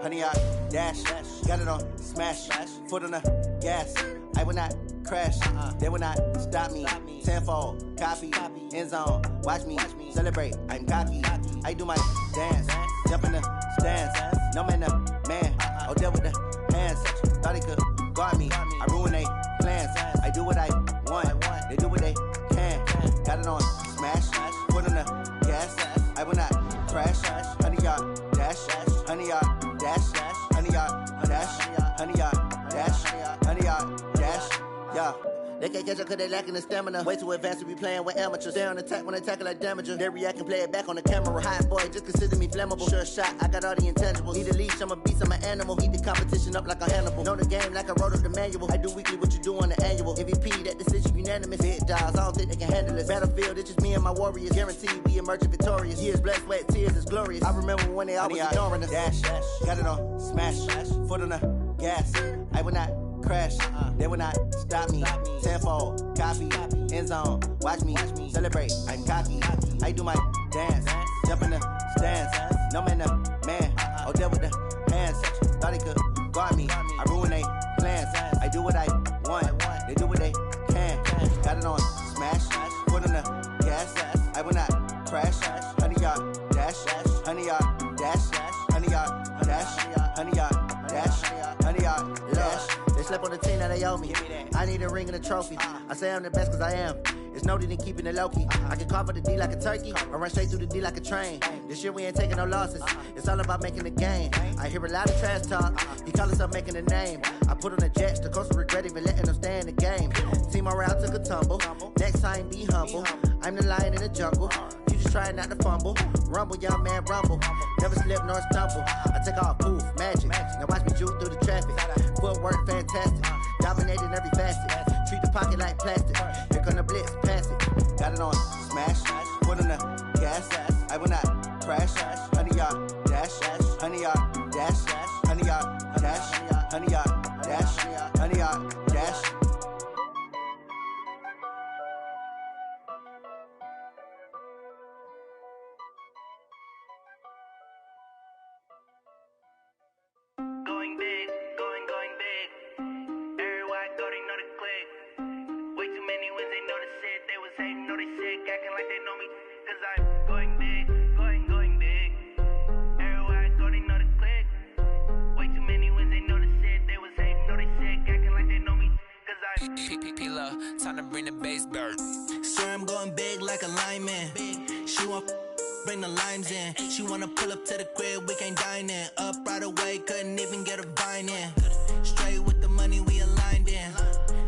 honey, I dash. Got it on smash, foot on the gas. I will not crash, they will not stop me. Tenfold, copy, end zone, watch me celebrate. I'm cocky, I do my dance, jump in the stands. No man, man, oh, deal with the hands. Thought he could guard me, I ruin they plans. I do what I want, they do what they can. Got it on smash, foot on the gas. I will not crash, honey, yard dash, honey, yard dash, honey, yard dash, honey, yard dash, honey, yard dash, yeah. They can't catch up cause they lacking the stamina. Way too advanced to be playing with amateurs. Stay on attack when they tackle like damager. They react and play it back on the camera. Hot boy, just consider me flammable. Sure shot, I got all the intangibles. Need a leash, I'm a beast, I'm an animal. Eat the competition up like a Hannibal. Know the game like I wrote up the manual. I do weekly what you do on the annual. MVP, that decision unanimous. Hit dials, I don't think they can handle it. Battlefield, it's just me and my warriors. Guaranteed we emerging victorious. Years, blood, sweat, tears, it's glorious. I remember when they always ignoring us. Dash, got it on smash, foot on the gas. I will not crash, they will not stop me. Tenfold, copy, end zone, watch me celebrate. I'm cocky, I do my dance, jump in the stands. No man, man, oh, deal with the hands. Thought he could guard me, I ruin they plans. I do what I want, they do what they can. Got it on smash, foot on the gas. I will not crash, honey, yard dash, honey, yard dash, honey, yard dash, honey, yard dash, honey, yard dash. They slept on the team that they owe me. I need a ring and a trophy. I say I'm the best cause I am. It's no need in keeping it low-key. I can carve up the D like a turkey or run straight through the D like a train. This year we ain't taking no losses. It's all about making the game. I hear a lot of trash talk. He call himself making a name. I put on the Jets. The coach will regret even letting them stay in the game. Team morale took a tumble. Next time be humble. I'm the lion in the jungle. You just try not to fumble. Rumble, young man, rumble. Never slip nor stumble. I take off, poof, magic. Now watch me juke through the traffic. Footwork fantastic. Dominating every facet. Treat the pocket like plastic. Here come the blitz, pass it. Got it on smash, foot on the gas. I will not crash, honey, yard dash, honey, yard dash, honey, yard dash, honey, yard dash, honey, yard dash. Going big, going big. Everywhere I go, they know the click. Way too many wins, they know the shit. They was hating, know they sick, acting like they know me. Cause I'm going big, going big. Everywhere I go, they know the click. Way too many wins, they know the shit. They was hating, know they sick, acting like they know me. Cause I'm P-P-P-Love, time to bring the bass bird. Swear I'm going big like a lineman. She want bring the limes in. She wanna pull up to the crib, we can't dine in. Up right away, couldn't even get a vine in. Straight with the money we aligned in.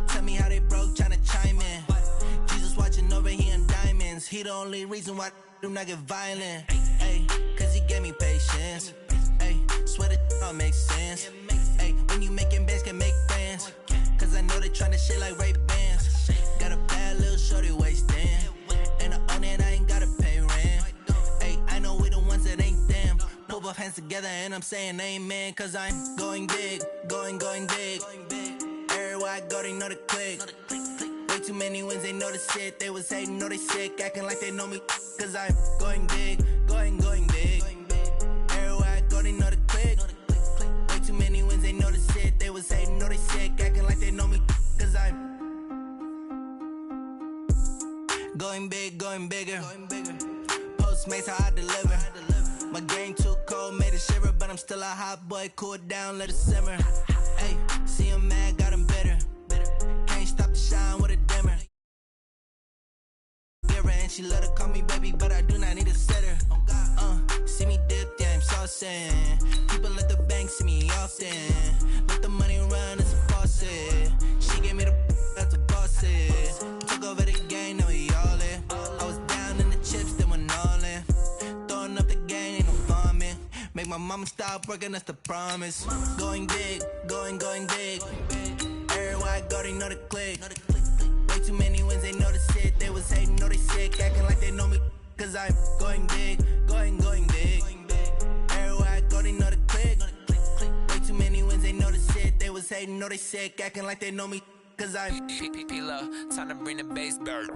Tell me how they broke, tryna chime in. Jesus watching over here in diamonds. He the only reason why do not get violent. Ay, cause he gave me patience. Ay, swear that all makes sense. Ay, when you making bands can make friends. Cause I know they tryna shit like Ray Bans. Got a bad little shorty wasting. And I own it, I ain't gotta pay rent. Ay, I know we the ones that ain't them. Put both hands together and I'm saying amen. Cause I'm going big, going big. Everywhere I go, they know the click. Way too many wins, they know the shit. They was hating, know they sick, acting like they know me. Cause I'm going big, going big. Everywhere I go, they know the click. Way too many wins, they know the shit. They was hating, know they sick, acting like they know me. Cause I'm going big, going bigger. Postmates how I deliver. My game too cold, made it shiver. But I'm still a hot boy, cool it down, let it simmer. Hey, see him mad, got him bitter. Can't stop the shine with a dimmer. And she let her call me baby, but I do not need a sitter. See me dip, yeah, I'm saucing. People at the bank see me often. Let the money run, it's a faucet. She gave me the that's a boss it. Took over the game, now we all in. I was down in the chips, then went all in. Throwing up the game, ain't no farming. Make my mama stop working, that's the promise. Going big, going big. Everywhere I go, they know the click. Way too many wins, they know the shit. They was hating, know they sick, acting like they know me. Cause I'm going big, going big. Everywhere I go, they know the click. Way too many wins, they know the shit. They was hating, know they sick, acting like they know me. Cause I'm P-P-P-Love, time to bring the bass bird.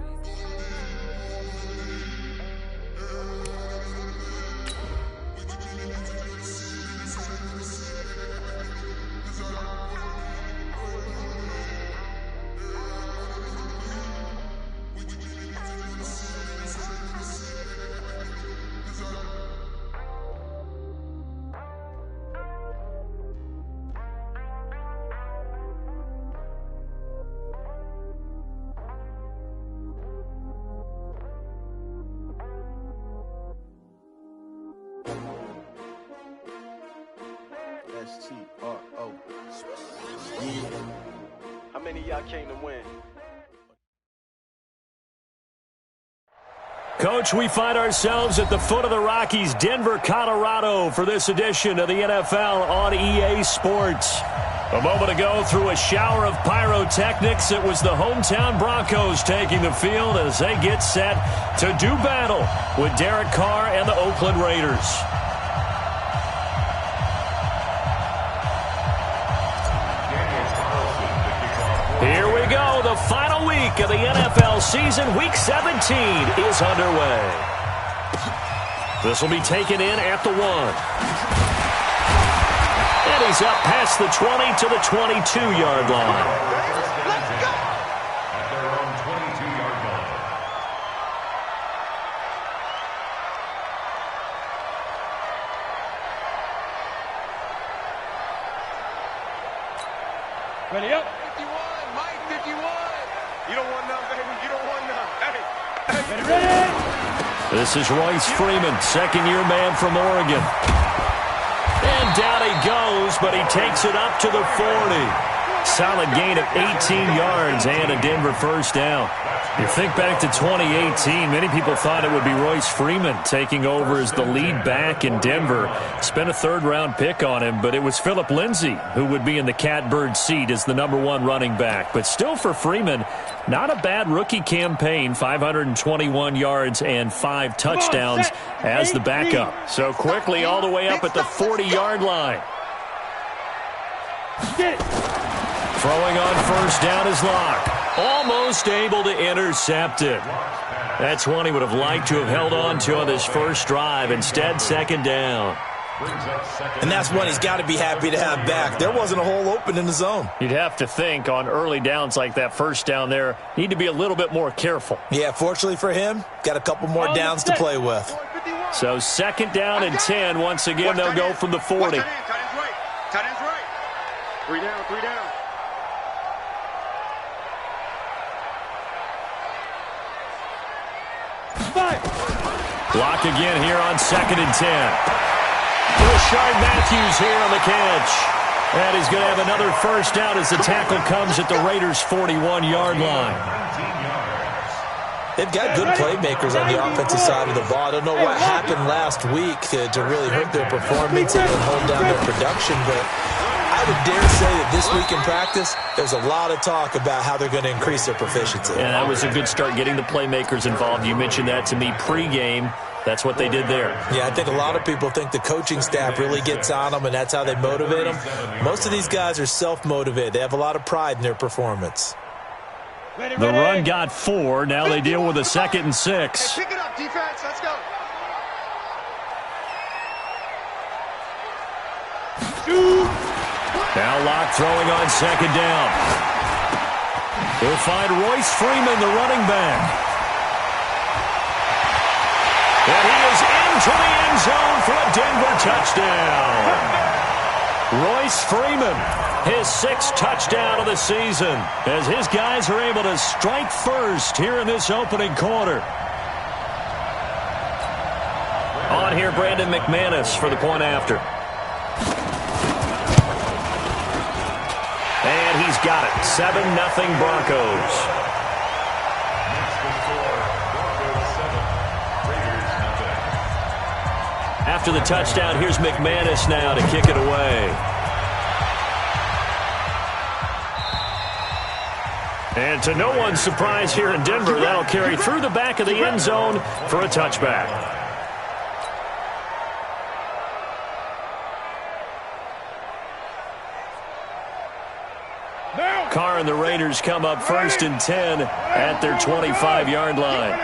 S-T-R-O. Yeah. How many of y'all came to win? Coach, we find ourselves at the foot of the Rockies, Denver, Colorado, for this edition of the NFL on EA Sports. A moment ago, through a shower of pyrotechnics, it was the hometown Broncos taking the field as they get set to do battle with Derek Carr and the Oakland Raiders. Here we go. The final week of the NFL season, Week 17, is underway. This will be taken in at the 1. And he's up past the 20 to the 22-yard line. Let's go! At their own 22-yard line. Ready up. 51, Mike, 51. You don't want none, baby. You don't want none. Hey. Ready? This is Royce Freeman, second-year man from Oregon. And down he goes, but he takes it up to the 40. Solid gain of 18 yards and a Denver first down. You think back to 2018, many people thought it would be Royce Freeman taking over as the lead back in Denver. Spent a third-round pick on him, but it was Phillip Lindsay who would be in the catbird seat as the #1 running back. But still for Freeman, not a bad rookie campaign, 521 yards and 5 touchdowns as the backup. So quickly all the way up at the 40-yard line. Throwing on first down is Locke. Almost able to intercept it. That's one he would have liked to have held on to on this first drive. Instead, second down. And that's one he's got to be happy to have back. There wasn't a hole open in the zone. You'd have to think on early downs like that first down there, need to be a little bit more careful. Yeah, fortunately for him, got a couple more downs to play with. So second down and 10. Once again, they'll go from the 40. Tight end's right. Tight end's right. 3 down, 3 down. Block again here on second and 10. Rashard Matthews here on the catch. And he's going to have another first down as the tackle comes at the Raiders' 41-yard line. They've got good playmakers on the offensive side of the ball. I don't know what happened last week to really hurt their performance and hold down their production, but I would dare say that this week in practice, there's a lot of talk about how they're going to increase their proficiency. And that was a good start, getting the playmakers involved. You mentioned that to me pregame. That's what they did there. Yeah, I think a lot of people think the coaching staff really gets on them, and that's how they motivate them. Most of these guys are self-motivated. They have a lot of pride in their performance. The run got 4. Now they deal with a 2nd and 6. Hey, pick it up, defense. Let's go. Now Locke throwing on second down. He'll find Royce Freeman, the running back. And he is into the end zone for a Denver touchdown. Royce Freeman, his 6th touchdown of the season, as his guys are able to strike first here in this opening quarter. On here, Brandon McManus for the point after. And he's got it. 7-0 Broncos. After the touchdown, here's McManus now to kick it away. And to no one's surprise here in Denver, that'll carry through the back of the end zone for a touchback. Carr and the Raiders come up 1st and 10 at their 25-yard line.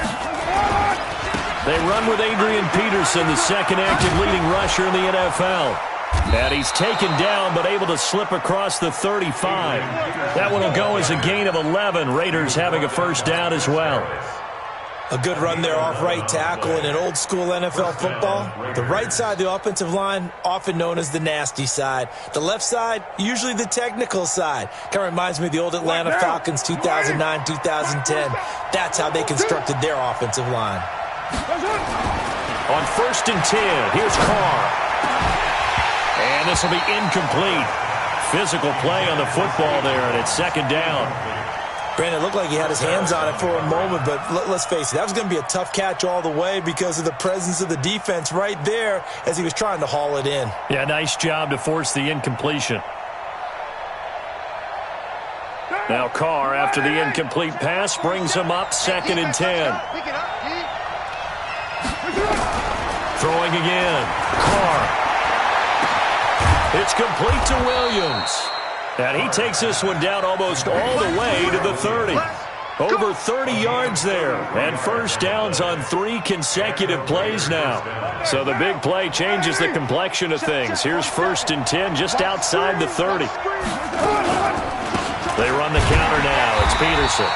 They run with Adrian Peterson, the second active leading rusher in the NFL. And he's taken down but able to slip across the 35. That one will go as a gain of 11. Raiders having a first down as well. A good run there off right tackle in an old school NFL football. The right side of the offensive line, often known as the nasty side. The left side, usually the technical side. Kind of reminds me of the old Atlanta Falcons 2009, 2010. That's how they constructed their offensive line. On 1st and 10, here's Carr. And And this will be incomplete. Physical play on the football there, and it's second down. Brandon, it looked like he had his hands on it for a moment, but let's face it, that was going to be a tough catch all the way because of the presence of the defense right there as he was trying to haul it in. Yeah, nice job to force the incompletion. Now Carr, after the incomplete pass, brings him up 2nd and 10. Throwing again. Carr. It's complete to Williams. And he takes this one down almost all the way to the 30. Over 30 yards there. And first downs on 3 consecutive plays now. So the big play changes the complexion of things. Here's 1st and 10 just outside the 30. They run the counter now. It's Peterson.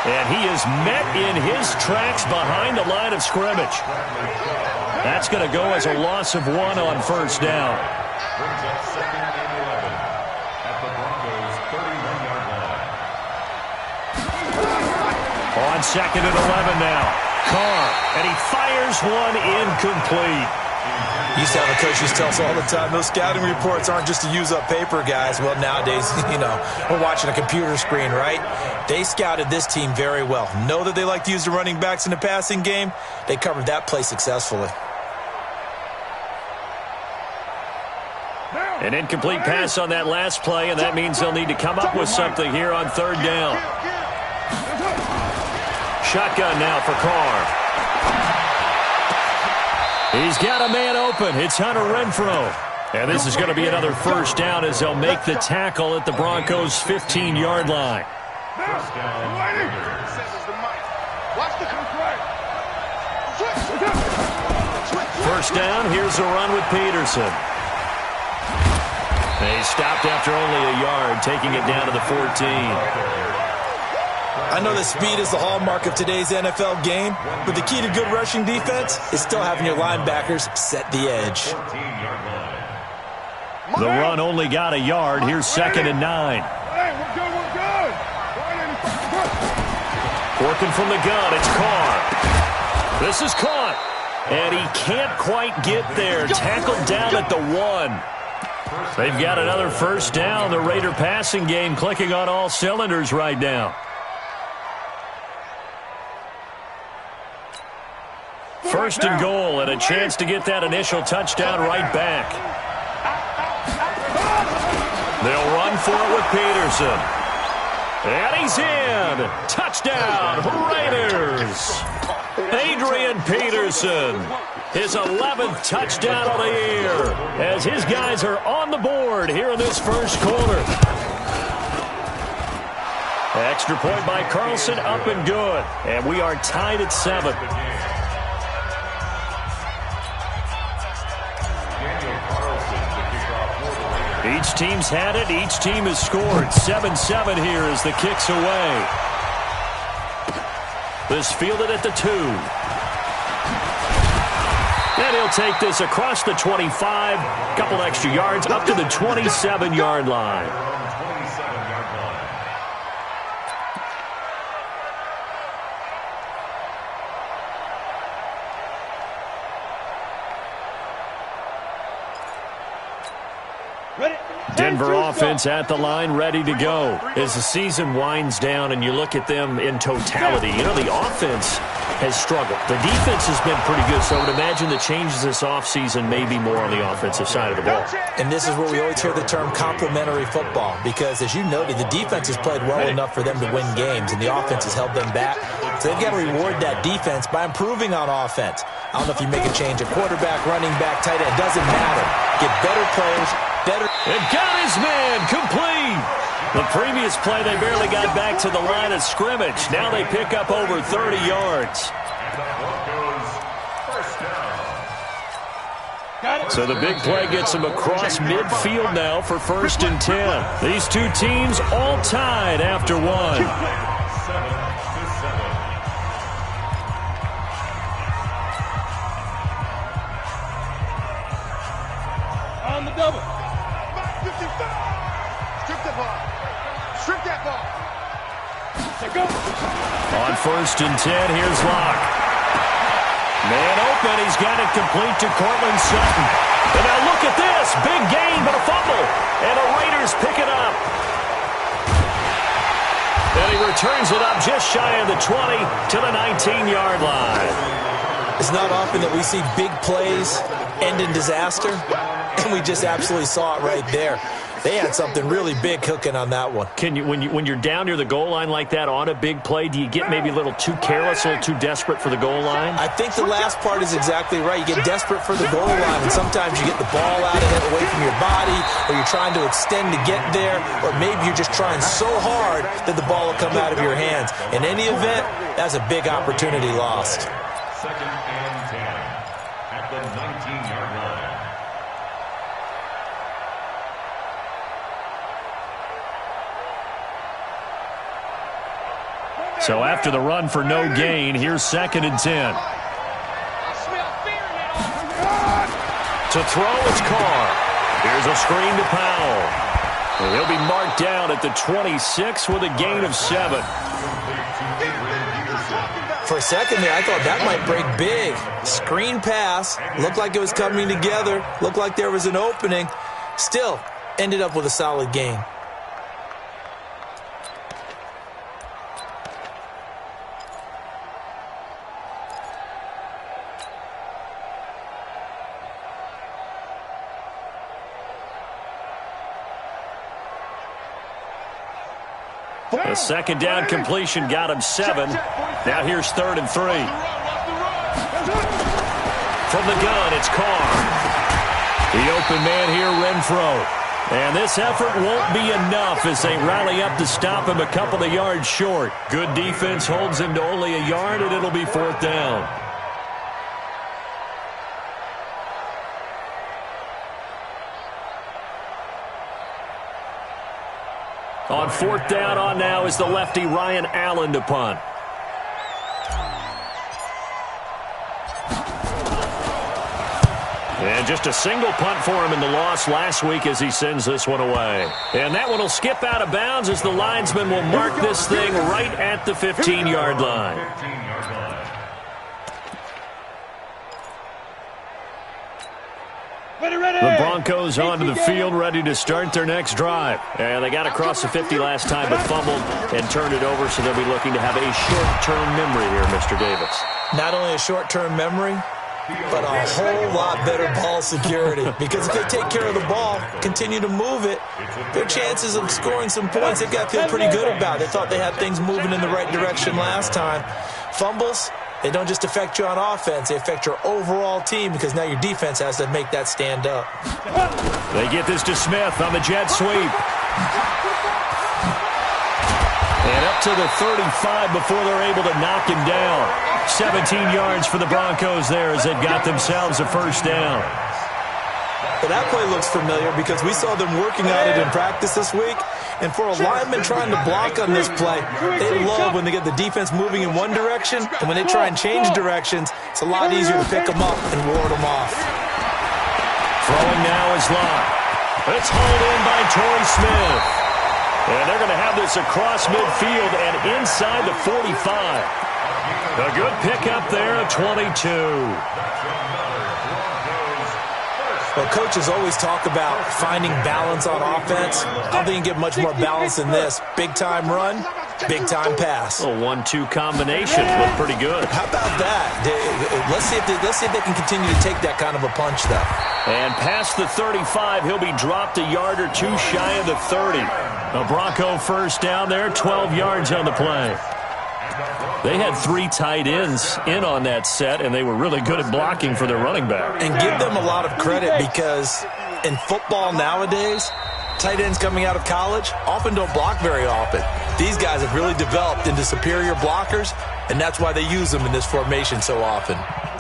And he is met in his tracks behind the line of scrimmage. That's going to go as a loss of 1 on first down. Brings up 2nd and 11 at the Broncos' 31-yard line. On 2nd and 11 now. Carr, and he fires one incomplete. Used to have a coach used to tell us all the time, those scouting reports aren't just to use up paper, guys. Well, nowadays, we're watching a computer screen, right? They scouted this team very well. Know that they like to use the running backs in the passing game. They covered that play successfully. An incomplete pass on that last play, and that means they'll need to come up with something here on 3rd down. Shotgun now for Carr. He's got a man open. It's Hunter Renfrow. And this is going to be another first down as they'll make the tackle at the Broncos' 15-yard line. First down. First down, here's a run with Peterson. He stopped after only a yard, taking it down to the 14. I know that speed is the hallmark of today's NFL game, but the key to good rushing defense is still having your linebackers set the edge. The run only got a yard. Here's 2nd and 9. Working from the gun, it's Carr. This is caught. And he can't quite get there. Tackled down at the 1. They've got another first down. The Raider passing game clicking on all cylinders right now. First and goal, and a chance to get that initial touchdown right back. They'll run for it with Peterson. And he's in. Touchdown, Raiders. Adrian Peterson, his 11th touchdown of the year, as his guys are on the board here in this first quarter. Extra point by Carlson, up and good. And we are tied at 7. Each team's had it. Each team has scored. 7-7 here as the kick's away. This fielded at the 2. And he'll take this across the 25. Couple extra yards up to the 27-yard line. Denver offense at the line, ready to go. As the season winds down and you look at them in totality, the offense has struggled. The defense has been pretty good, so I would imagine the changes this offseason may be more on the offensive side of the ball. And this is where we always hear the term complementary football, because as you noted, the defense has played well enough for them to win games, and the offense has held them back. So they've got to reward that defense by improving on offense. I don't know if you make a change, a quarterback, running back, tight end, it doesn't matter. Get better players, better. And got his man complete. The previous play, they barely got back to the line of scrimmage. Now they pick up over 30 yards. So the big play gets them across midfield now for 1st and 10. These two teams all tied after 1. 7-7. On the double. 55. Strip that ball. Strip that ball. Go. On 1st and 10, here's Locke. Man open, he's got it complete to Cortland Sutton. And now look at this, big gain, but a fumble. And the Raiders pick it up. And he returns it up just shy of the 20 to the 19-yard line. It's not often that we see big plays end in disaster, and we just absolutely saw it right there. They had something really big cooking on that one. Can you, when you're down near the goal line like that on a big play, do you get maybe a little too careless, a little too desperate for the goal line? I think the last part is exactly right. You get desperate for the goal line, and sometimes you get the ball out of it away from your body, or you're trying to extend to get there, or maybe you're just trying so hard that the ball will come out of your hands. In any event, that's a big opportunity lost. Second and 10 at the 19-yard line. So after the run for no gain, here's 2nd and 10. To throw, it's Carr. Here's a screen to Powell. And he'll be marked down at the 26 with a gain of 7. For a second there, I thought that might break big. Screen pass. Looked like it was coming together. Looked like there was an opening. Still, ended up with a solid gain. The second down completion got him 7. Now here's 3rd and 3. From the gun, it's Carr. The open man here, Renfro. And this effort won't be enough as they rally up to stop him a couple of yards short. Good defense holds him to only a yard, and it'll be 4th down. On 4th down on now is the lefty Ryan Allen to punt. And just a single punt for him in the loss last week as he sends this one away. And that one will skip out of bounds as the linesman will mark this thing right at the 15-yard line. The Broncos onto the field, ready to start their next drive. And they got across the 50 last time, but fumbled and turned it over, so they'll be looking to have a short-term memory here, Mr. Davis. Not only a short-term memory, but a whole lot better ball security. Because if they take care of the ball, continue to move it, their chances of scoring some points, they've got to feel pretty good about. They thought they had things moving in the right direction last time. Fumbles, they don't just affect you on offense, they affect your overall team because now your defense has to make that stand up. They get this to Smith on the jet sweep. And up to the 35 before they're able to knock him down. 17 yards for the Broncos there as they've got themselves a 1st down. Well, that play looks familiar because we saw them working on it in practice this week. And for a lineman trying to block on this play, they love when they get the defense moving in one direction, and when they try and change directions, it's a lot easier to pick them up and ward them off. Throwing now is Locke. It's hauled in by Torrey Smith. And they're going to have this across midfield and inside the 45. A good pickup there at 22. Well, coaches always talk about finding balance on offense. I don't think you can get much more balance than this. Big-time run, big-time pass. A 1-2 combination looked pretty good. How about that? Let's see if they can continue to take that kind of a punch, though. And past the 35, he'll be dropped a yard or two shy of the 30. A Bronco 1st down there, 12 yards on the play. They had 3 tight ends in on that set, and they were really good at blocking for their running back. And give them a lot of credit because in football nowadays, tight ends coming out of college often don't block very often. These guys have really developed into superior blockers, and that's why they use them in this formation so often.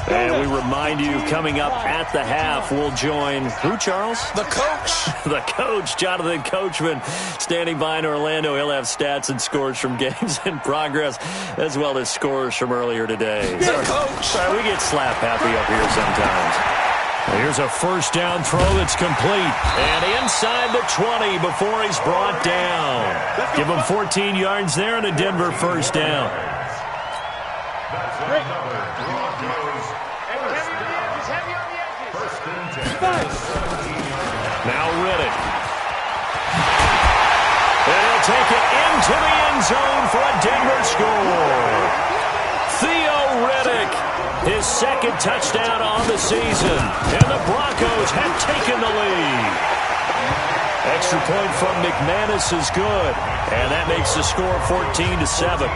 And we remind you, coming up at the half, we'll join who, Charles? The coach. The coach, Jonathan Coachman, standing by in Orlando. He'll have stats and scores from games in progress, as well as scores from earlier today. The coach. We get slap happy up here sometimes. Here's a 1st down throw that's complete. And inside the 20 before he's brought down. Give him 14 yards there and a Denver 1st down. Now Riddick. And he'll take it into the end zone for a Denver score. Theo Riddick, his second touchdown on the season. And the Broncos have taken the lead. Extra point from McManus is good. And that makes the score 14-7.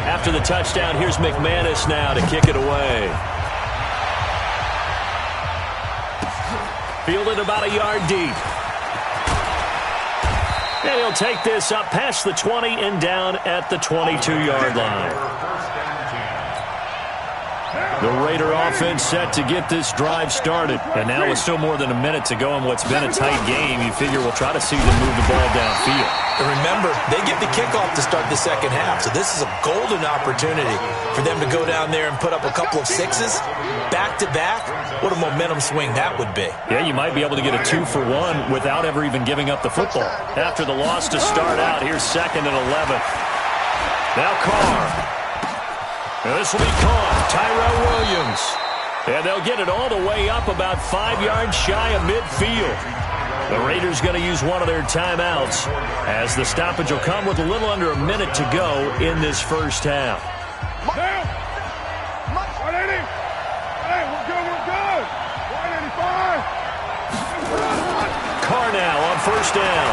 After the touchdown, here's McManus now to kick it away. Fielded about a yard deep. And he'll take this up past the 20 and down at the 22-yard line. The Raider offense set to get this drive started. And now with still more than a minute to go in what's been a tight game, you figure we'll try to see them move the ball downfield. And remember, they get the kickoff to start the second half, so this is a golden opportunity for them to go down there and put up a couple of sixes back-to-back. What a momentum swing that would be. Yeah, you might be able to get a 2-for-1 without ever even giving up the football. After the loss to start out, here's 2nd and 11. Now Carr. Now this will be caught. Tyrell Williams. And they'll get it all the way up about 5 yards shy of midfield. The Raiders going to use one of their timeouts as the stoppage will come with a little under a minute to go in this first half. Down. 180. Hey, we're good. 185. Carr now on first down.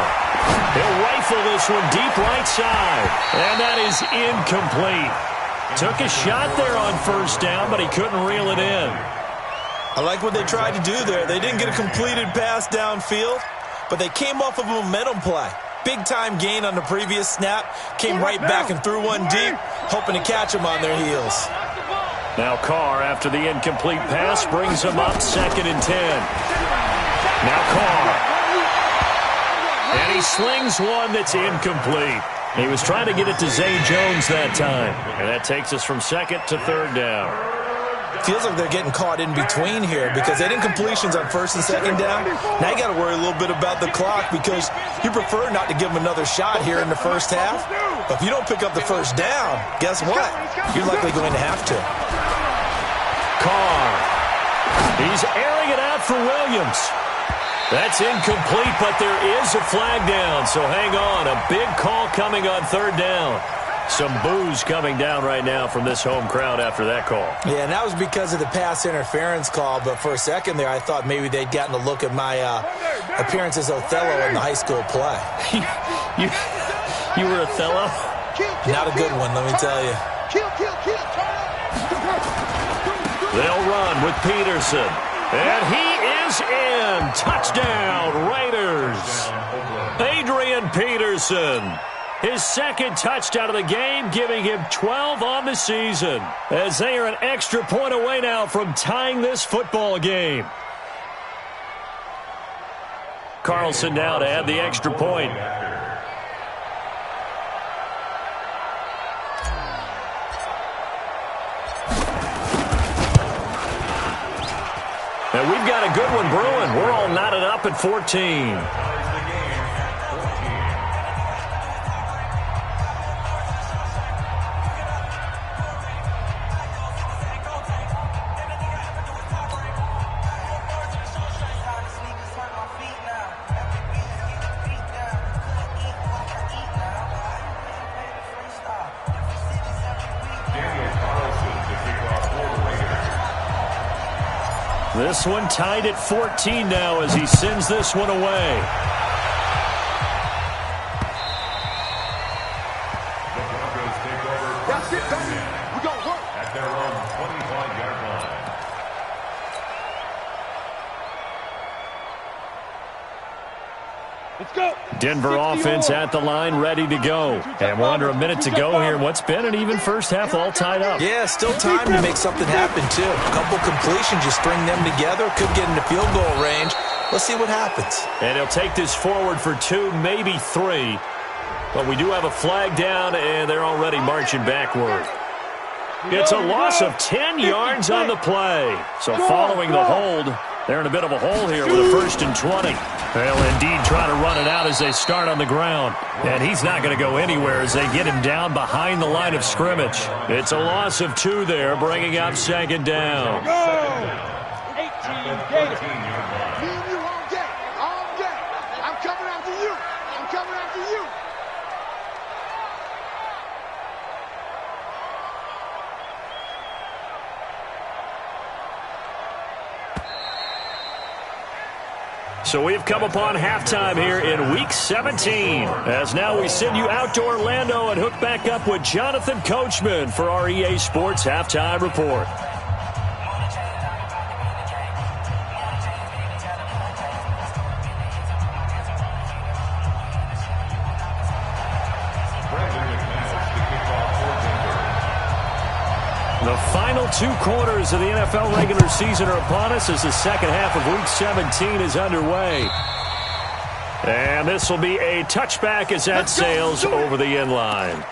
He'll rifle this one deep right side. And that is incomplete. Took a shot there on first down, but he couldn't reel it in. I like what they tried to do there. They didn't get a completed pass downfield, but they came off of a momentum play. Big-time gain on the previous snap. Came right back and threw one deep, hoping to catch them on their heels. Now Carr, after the incomplete pass, brings them up 2nd and 10. Now Carr. And he slings one that's incomplete. He was trying to get it to Zay Jones that time. And that takes us from 2nd to 3rd down. Feels like they're getting caught in between here because they had incompletions on 1st and 2nd down. Now you got to worry a little bit about the clock because you prefer not to give them another shot here in the first half. But if you don't pick up the first down, guess what? You're likely going to have to. Carr. He's airing it out for Williams. That's incomplete, but there is a flag down, so hang on. A big call coming on 3rd down. Some boos coming down right now from this home crowd after that call. Yeah, and that was because of the pass interference call, but for a second there I thought maybe they'd gotten a look at my appearance as Othello in the high school play. You were Othello? Not a good one, let me tell you. They'll run with Peterson. And he is in. Touchdown, Raiders. Adrian Peterson. His 2nd touchdown of the game, giving him 12 on the season. As they are an extra point away now from tying this football game. Carlson now to add the extra point. And we've got a good one brewing. We're all knotted up at 14. This one tied at 14 now as he sends this one away. The Broncos take over. That's it, baby. We're going to work. At their own 25-yard line. Let's go. Denver offense at the line, ready to go. And we're under a minute to go here in what's been an even first half, all tied up. Yeah, still time to make something happen, too. A couple completions, you string them together, could get into field goal range. Let's see what happens. And he'll take this forward for 2, maybe 3. But we do have a flag down, and they're already marching backward. It's a loss of 10 yards on the play. So following the hold, they're in a bit of a hole here with a 1st and 20. They'll indeed try to run it out as they start on the ground. And he's not going to go anywhere as they get him down behind the line of scrimmage. It's a loss of 2 there, bringing up 2nd down. 18 Gators. Me and you all day. All day. I'm coming after you. I'm coming after you. So we've come upon halftime here in Week 17. As now we send you out to Orlando and hook back up with Jonathan Coachman for our EA Sports Halftime Report. The final 2 quarters of the NFL regular season are upon us as the second half of Week 17 is underway. And this will be a touchback as that sails over the end line.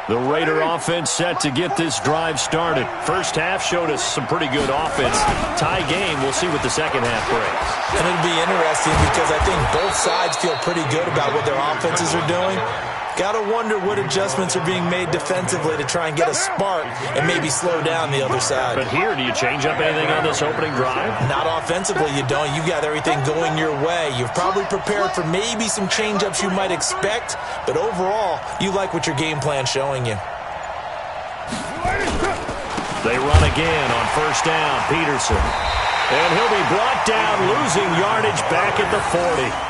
The Raider offense set to get this drive started. First half showed us some pretty good offense. Tie game, we'll see what the second half brings. And it'll be interesting because I think both sides feel pretty good about what their offenses are doing. Got to wonder what adjustments are being made defensively to try and get a spark and maybe slow down the other side. But here, do you change up anything on this opening drive? Not offensively, you don't. You got everything going your way. You've probably prepared for maybe some change-ups you might expect, but overall, you like what your game plan's showing you. They run again on 1st down, Peterson. And he'll be brought down, losing yardage back at the 40.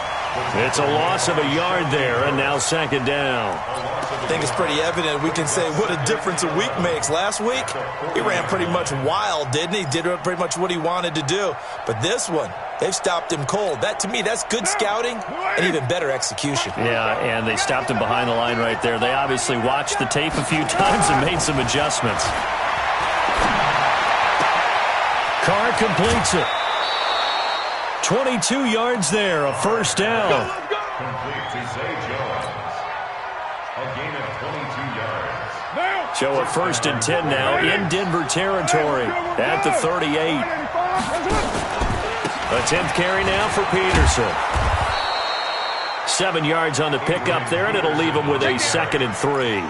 It's a loss of a yard there, and now 2nd down. I think it's pretty evident we can say what a difference a week makes. Last week, he ran pretty much wild, didn't he? Did pretty much what he wanted to do. But this one, they've stopped him cold. That, to me, that's good scouting and even better execution. Yeah, and they stopped him behind the line right there. They obviously watched the tape a few times and made some adjustments. Carr completes it. 22 yards there, a 1st down. Complete to Zay Jones. A gain of 22 yards. So a 1st and 10 now in Denver territory at the 38. A 10th carry now for Peterson. 7 yards on the pickup there, and it'll leave him with a 2nd and 3.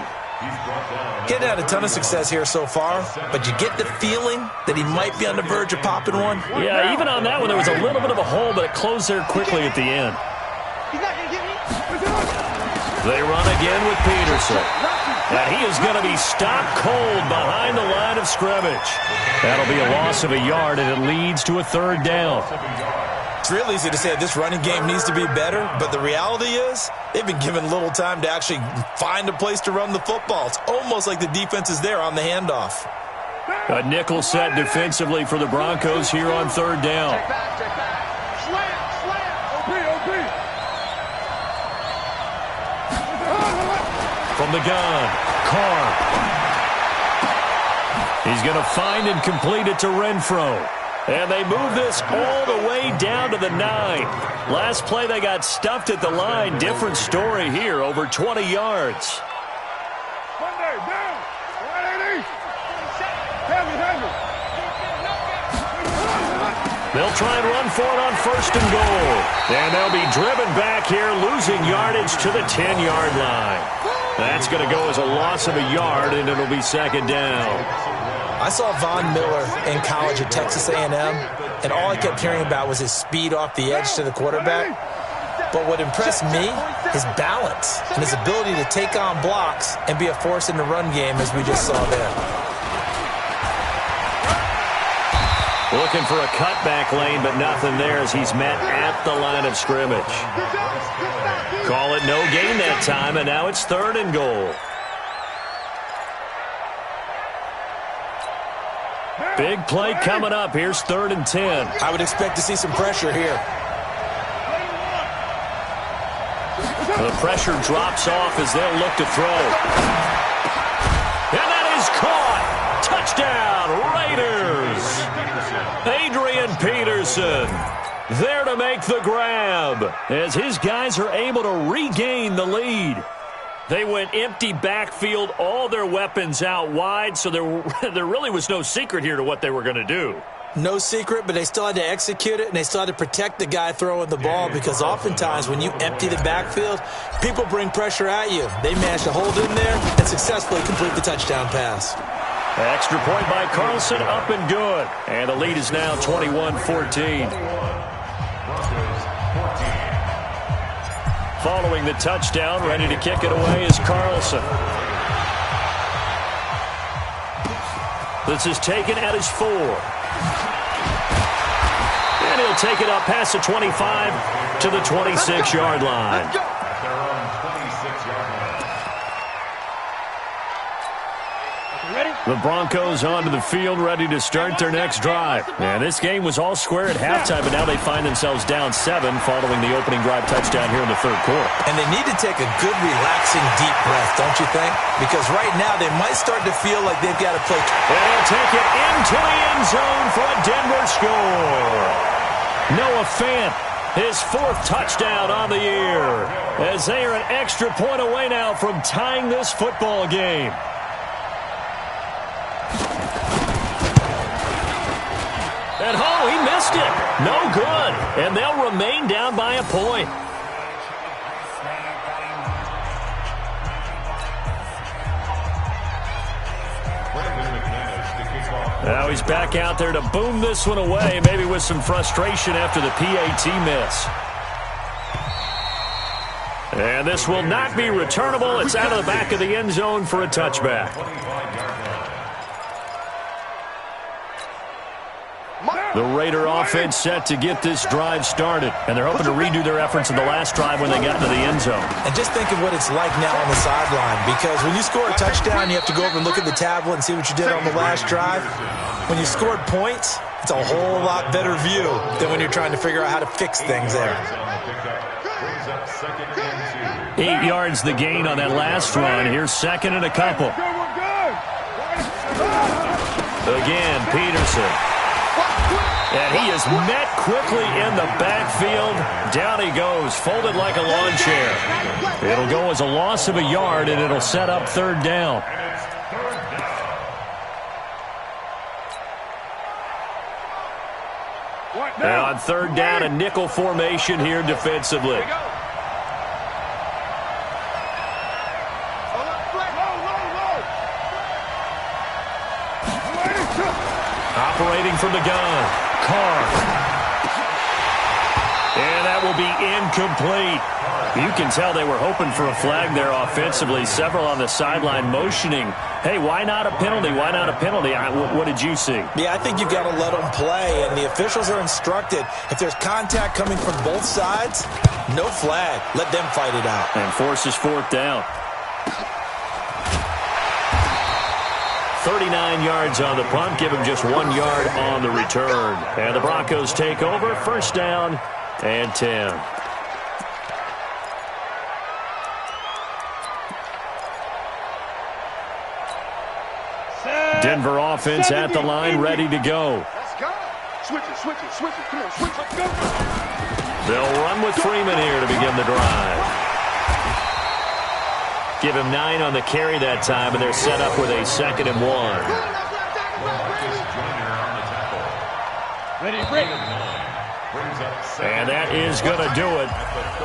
Getting had a ton of success here so far, but you get the feeling that he might be on the verge of popping one. Yeah, even on that one, there was a little bit of a hole, but it closed there quickly at the end. They run again with Peterson. And he is going to be stopped cold behind the line of scrimmage. That'll be a loss of a yard, and it leads to a 3rd down. It's real easy to say this running game needs to be better, but the reality is they've been given little time to actually find a place to run the football. It's almost like the defense is there on the handoff. A nickel set defensively for the Broncos here on 3rd down. From the gun, Carr. He's going to find and complete it to Renfro. And they move this all the way down to the 9. Last play, they got stuffed at the line. Different story here, over 20 yards. They'll try and run for it on 1st and goal. And they'll be driven back here, losing yardage to the 10-yard line. That's going to go as a loss of a yard, and it'll be 2nd down. I saw Von Miller in college at Texas A&M, and all I kept hearing about was his speed off the edge to the quarterback. But what impressed me, his balance and his ability to take on blocks and be a force in the run game, as we just saw there. Looking for a cutback lane, but nothing there as he's met at the line of scrimmage. Call it no gain that time, and now it's 3rd and goal. Big play coming up. Here's 3rd and 10. I would expect to see some pressure here. The pressure drops off as they'll look to throw. And that is caught. Touchdown, Raiders. Adrian Peterson. there to make the grab as his guys are able to regain the lead. They went empty backfield, all their weapons out wide, so there really was no secret here to what they were going to do. No secret, but they still had to execute it, and they still had to protect the guy throwing the ball because oftentimes when you empty the backfield, people bring pressure at you. They managed to hold in there and successfully complete the touchdown pass. Extra point by Carlson, up and good. And the lead is now 21-14. Following the touchdown, ready to kick it away is Carlson. This is taken at his 4. And he'll take it up past the 25 to the 26-yard line. The Broncos onto the field, ready to start their next drive. And this game was all square at halftime, but now they find themselves down 7 following the opening drive touchdown here in the third quarter. And they need to take a good, relaxing, deep breath, don't you think? Because right now they might start to feel like they've got to play. And he'll take it into the end zone for a Denver score. Noah Fant, his 4th touchdown on the year, as they are an extra point away now from tying this football game. And oh, he missed it. No good. And they'll remain down by a point. Now he's back out there to boom this one away, maybe with some frustration after the PAT miss. And this will not be returnable. It's out of the back of the end zone for a touchback. The Raider offense set to get this drive started, and they're hoping to redo their efforts in the last drive when they got into the end zone. And just think of what it's like now on the sideline, because when you score a touchdown, you have to go over and look at the tablet and see what you did on the last drive. When you scored points, it's a whole lot better view than when you're trying to figure out how to fix things there. 8 yards the gain on that last run. Here's second and a couple. Again, Peterson. And he is met quickly in the backfield. Down he goes, folded like a lawn chair. It'll go as a loss of a yard, and it'll set up third down. And on third down, a nickel formation here defensively. Operating from the gun. Carr. And that will be incomplete. You can tell they were hoping for a flag there offensively. Several on the sideline motioning, hey, why not a penalty? Why not a penalty? What did you see? Yeah, I think you've got to let them play, and the officials are instructed, if there's contact coming from both sides, no flag. Let them fight it out. And forces 4th down. 39 yards on the punt, give him just 1 yard on the return. And the Broncos take over, first down and 10. Denver offense at the line, ready to go. Let's go. Switch it. Come on, switch it. Go. They'll run with Freeman here to begin the drive. Give him 9 on the carry that time, and they're set up with a 2nd and 1. And that is going to do it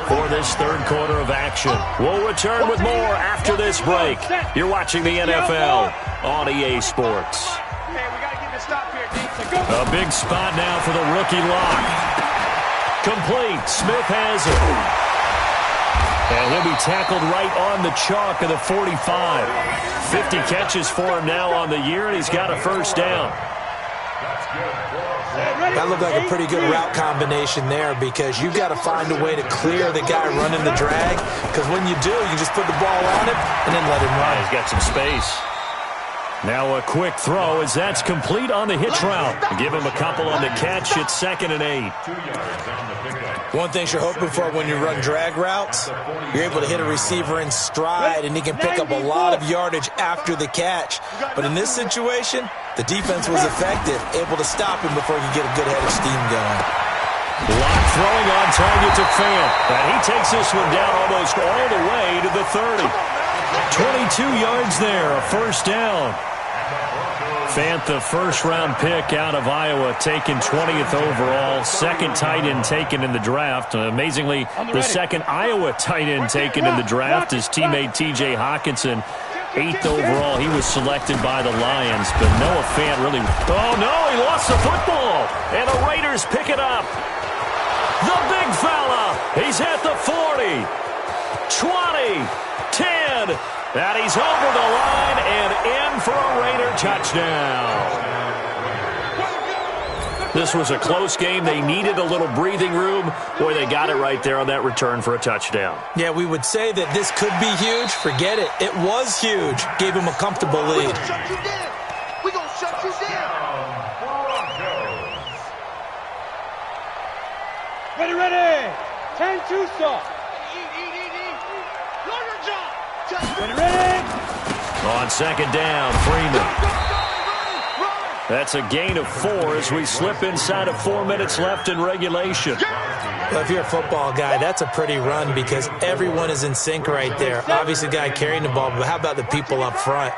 for this third quarter of action. We'll return with more after this break. You're watching the NFL on EA Sports. A big spot now for the rookie lock. Complete. Smith has it. And he'll be tackled right on the chalk of the 45. 50 catches for him now on the year, and he's got a first down. That looked like a pretty good route combination there, because you've got to find a way to clear the guy running the drag, because when you do, you just put the ball on him and then let him run. He's got some space. Now a quick throw as that's complete on the hitch route. Give him a couple on the catch. It's 2nd and 8. One thing you're hoping for when you run drag routes, you're able to hit a receiver in stride, and he can pick up a lot of yardage after the catch. But in this situation, the defense was effective, able to stop him before he could get a good head of steam going. Lock throwing on target to Fant. And he takes this one down almost all the way to the 30. 22 yards there, a first down. Fant, the first-round pick out of Iowa, taken 20th overall. Second tight end taken in the draft. Amazingly, the second Iowa tight end taken in the draft is teammate T.J. Hawkinson. 8th overall, he was selected by the Lions, but Noah Fant really... Oh, no, he lost the football, and the Raiders pick it up. The big fella, he's at the 40, 20, 10, and he's over the line and in for a Raider touchdown. This was a close game. They needed a little breathing room. Boy, they got it right there on that return for a touchdown. Yeah, we would say that this could be huge. Forget it. It was huge. Gave him a comfortable lead. We're going to shut you down. Ready. 10-2 stop. Ready. On second down, Freeman. That's a gain of 4 as we slip inside of 4 minutes left in regulation. Well, if you're a football guy, that's a pretty run because everyone is in sync right there. Obviously, the guy carrying the ball, but how about the people up front?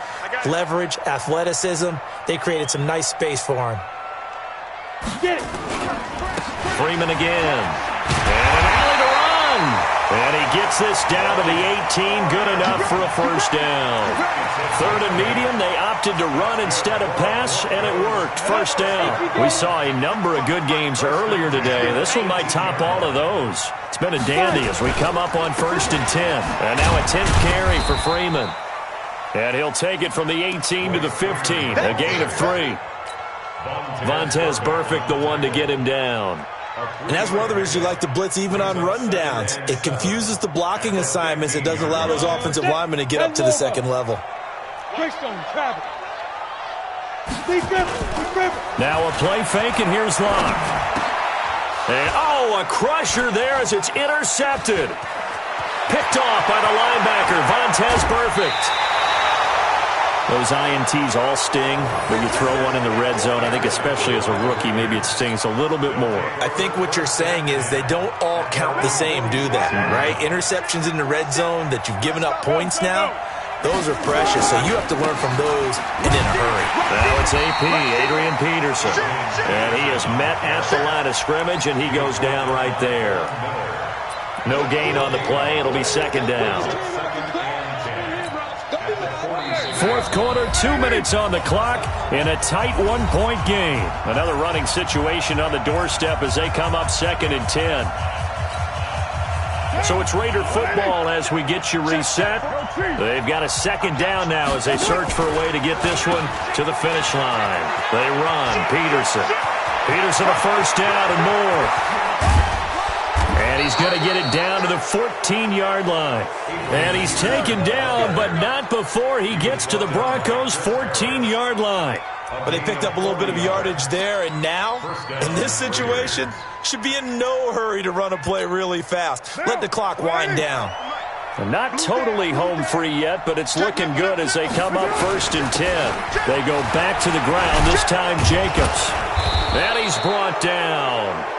Leverage, athleticism, they created some nice space for him. Freeman again. And an alley to run. And he gets this down to the 18, good enough for a first down. Third and medium, they opted to run instead of pass, and it worked. First down. We saw a number of good games earlier today. This one might top all of those. It's been a dandy as we come up on 1st and 10. And now a 10th carry for Freeman. And he'll take it from the 18 to the 15, a gain of 3. Vontez Burfict, the one to get him down. And that's one of the reasons you like to blitz even on rundowns. It confuses the blocking assignments. It doesn't allow those offensive linemen to get up to the second level. Now a play fake, and here's Locke. And, a crusher there as it's intercepted. Picked off by the linebacker, Vontez Burfict. Those INTs all sting, but you throw one in the red zone. I think especially as a rookie, maybe it stings a little bit more. I think what you're saying is they don't all count the same, do they? Right? Interceptions in the red zone that you've given up points now, those are precious, so you have to learn from those and in a hurry. Now it's AP, Adrian Peterson. And he is met at the line of scrimmage, and he goes down right there. No gain on the play. It'll be second down. Fourth quarter, 2 minutes on the clock in a tight one-point game. Another running situation on the doorstep as they come up 2nd and 10. So it's Raider football as we get you reset. They've got a second down now as they search for a way to get this one to the finish line. They run. Peterson. Peterson a first down and more. And he's going to get it down to the 14-yard line. And he's taken down, but not before he gets to the Broncos' 14-yard line. But they picked up a little bit of yardage there, and now, in this situation, should be in no hurry to run a play really fast. Let the clock wind down. Not totally home free yet, but it's looking good as they come up 1st and 10. They go back to the ground, this time Jacobs. And he's brought down.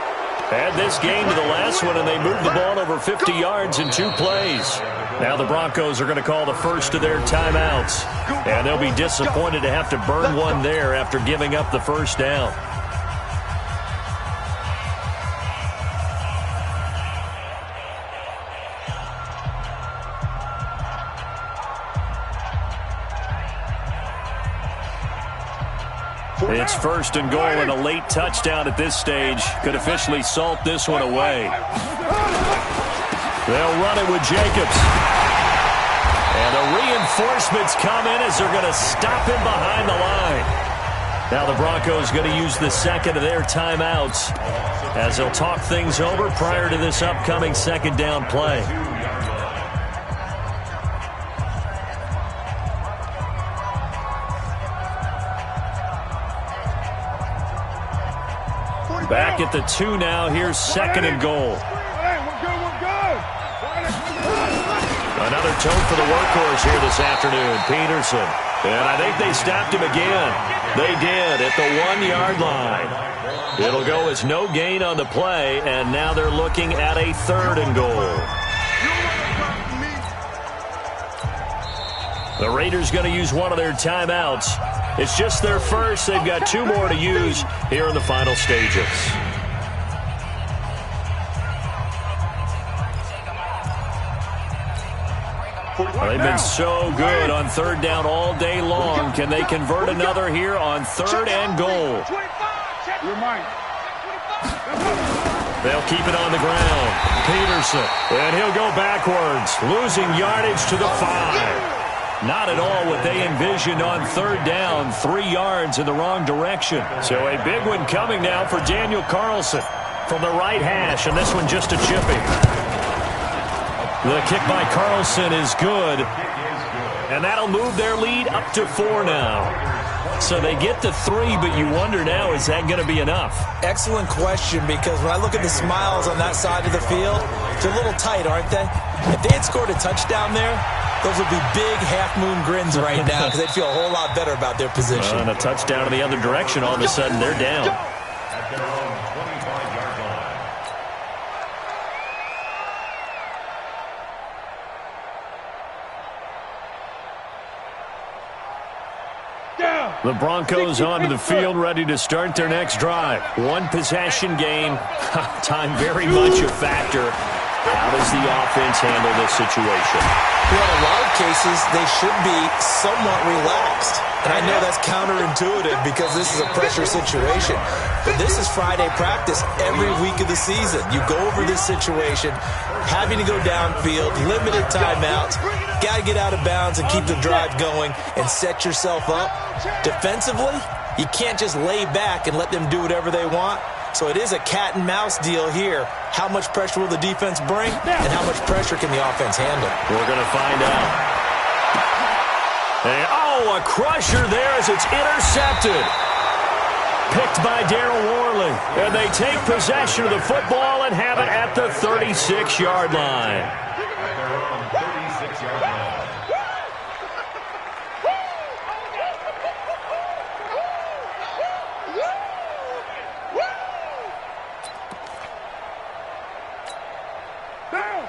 Add this game to the last one, and they moved the ball over 50 yards in 2 plays. Now the Broncos are going to call the first of their timeouts. And they'll be disappointed to have to burn one there after giving up the first down. It's 1st and goal, and a late touchdown at this stage could officially salt this one away. They'll run it with Jacobs. And the reinforcements come in as they're going to stop him behind the line. Now the Broncos going to use the second of their timeouts as they'll talk things over prior to this upcoming second down play. Back at the 2 now. Here's 2nd and goal. Another tote for the workhorse here this afternoon, Peterson. And I think they stopped him again. They did at the 1-yard line. It'll go as no gain on the play, and now they're looking at a 3rd and goal. The Raiders going to use one of their timeouts. It's just their first. They've got 2 more to use here in the final stages. Well, they've been so good on 3rd down all day long. Can they convert another here on 3rd and goal? They'll keep it on the ground. Peterson, and he'll go backwards, losing yardage to the 5. Not at all what they envisioned on 3rd down, 3 yards in the wrong direction. So a big one coming now for Daniel Carlson from the right hash, and this one just a chipping. The kick by Carlson is good, and that'll move their lead up to 4 now. So they get to 3, but you wonder now, is that going to be enough? Excellent question, because when I look at the smiles on that side of the field, they're a little tight, aren't they? If they had scored a touchdown there, those would be big half-moon grins right now because they'd feel a whole lot better about their position. And a touchdown in the other direction, all of a sudden they're down. At their own 25-yard line. The Broncos onto the field, ready to start their next drive. 1 possession game. Time very much a factor. How does the offense handle this situation? Well, in a lot of cases, they should be somewhat relaxed. And I know that's counterintuitive because this is a pressure situation. But this is Friday practice every week of the season. You go over this situation, having to go downfield, limited timeouts, got to get out of bounds and keep the drive going and set yourself up. Defensively, you can't just lay back and let them do whatever they want. So it is a cat and mouse deal here. How much pressure will the defense bring, and how much pressure can the offense handle? We're going to find out. And, a crusher there as it's intercepted. Picked by Darryl Worley. And they take possession of the football and have it at the 36-yard line. At their own 36-yard line.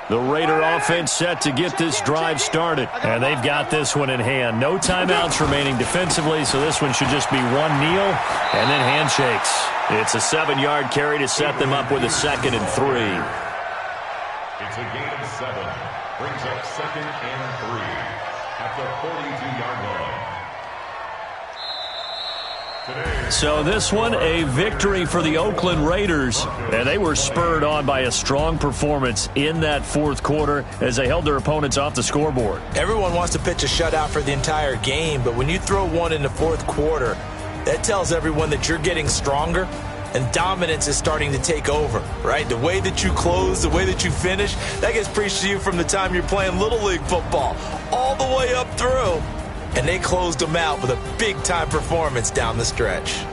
The Raider offense set to get this drive started. And they've got this one in hand. No timeouts remaining defensively, so this one should just be 1 kneel and then handshakes. It's a 7-yard carry to set them up with a 2nd and 3. It's a gain of 7. Brings up 2nd and 3 at the 42-yard line. So this one, a victory for the Oakland Raiders. And they were spurred on by a strong performance in that 4th quarter as they held their opponents off the scoreboard. Everyone wants to pitch a shutout for the entire game, but when you throw one in the 4th quarter, that tells everyone that you're getting stronger and dominance is starting to take over, right? The way that you close, the way that you finish, that gets preached to you from the time you're playing Little League football all the way up through. And they closed them out with a big-time performance down the stretch.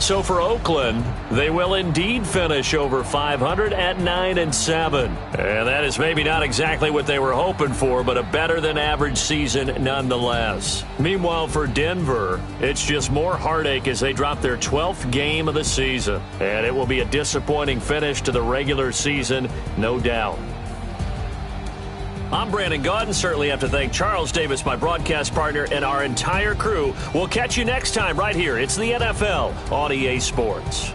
So for Oakland, they will indeed finish over 500 at 9-7. And that is maybe not exactly what they were hoping for, but a better-than-average season nonetheless. Meanwhile, for Denver, it's just more heartache as they drop their 12th game of the season. And it will be a disappointing finish to the regular season, no doubt. I'm Brandon Gaudin. Certainly have to thank Charles Davis, my broadcast partner, and our entire crew. We'll catch you next time right here. It's the NFL on EA Sports.